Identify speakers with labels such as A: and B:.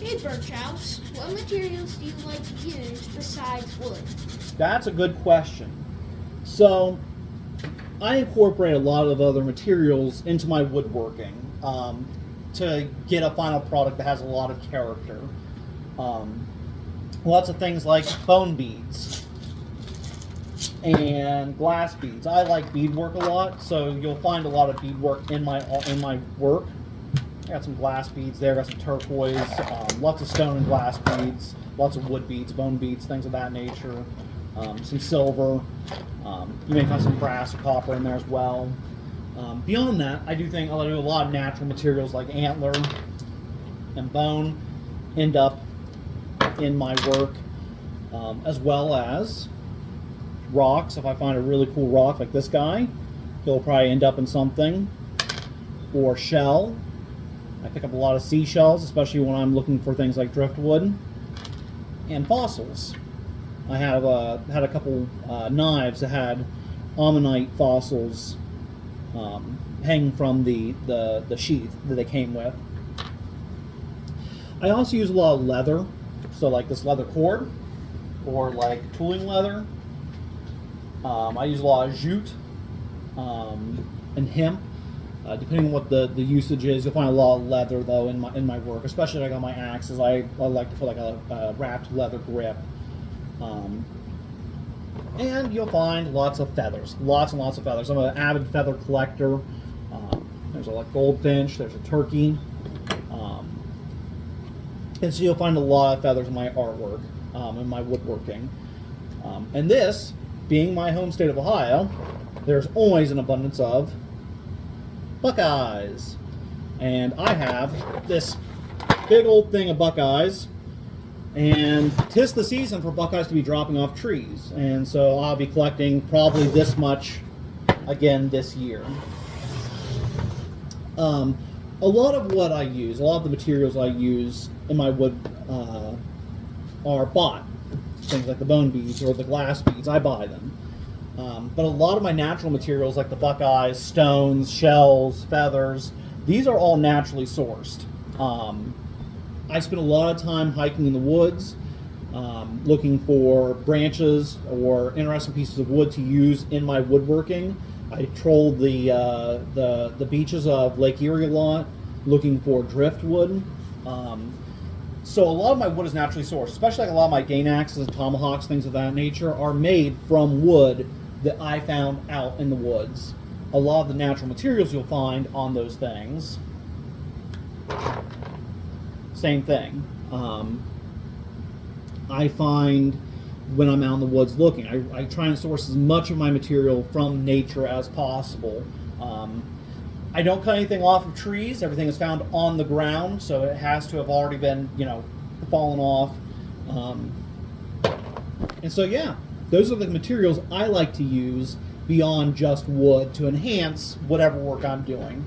A: Hey Birchouse, what materials do you like to use besides wood?
B: That's a good question. So, I incorporate a lot of other materials into my woodworking to get a final product that has a lot of character. Um, Lots of things like bone beads and glass beads. I like beadwork a lot, so you'll find a lot of beadwork in my work. I got some glass beads there, got some turquoise, lots of stone and glass beads, lots of wood beads, bone beads, things of that nature. Some silver. You may find some brass or copper in there as well. Beyond that, I do think I'll do a lot of natural materials like antler and bone end up in my work, as well as rocks. If I find a really cool rock like this guy, he'll probably end up in something. Or shell. I pick up a lot of seashells, especially when I'm looking for things like driftwood. And fossils. I have had a couple knives that had ammonite fossils hanging from the sheath that they came with. I also use a lot of leather, so like this leather cord, or like tooling leather. I use a lot of jute and hemp. Depending on what the usage is, you'll find a lot of leather though in my work, especially like on my axes. I like to put like a wrapped leather grip. And you'll find lots of feathers, lots and lots of feathers. I'm an avid feather collector. There's a goldfinch, there's a turkey, and so you'll find a lot of feathers in my artwork, in my woodworking. And this, being my home state of Ohio, there's always an abundance of buckeyes. And I have this big old thing of buckeyes, and 'tis the season for buckeyes to be dropping off trees, and so I'll be collecting probably this much again this year. A lot of what I use, a lot of the materials I use in my wood are bought. Things like the bone beads or the glass beads, I buy them. But a lot of my natural materials like the buckeyes, stones, shells, feathers, these are all naturally sourced. I spend a lot of time hiking in the woods, looking for branches or interesting pieces of wood to use in my woodworking. I trolled the beaches of Lake Erie a lot, looking for driftwood. So a lot of my wood is naturally sourced, especially like a lot of my cane axes and tomahawks, things of that nature, are made from wood that I found out in the woods. A lot of the natural materials you'll find on those things, same thing. I find when I'm out in the woods looking, I try and source as much of my material from nature as possible. I don't cut anything off of trees. Everything is found on the ground, so it has to have already been, fallen off. And so, yeah, those are the materials I like to use beyond just wood to enhance whatever work I'm doing.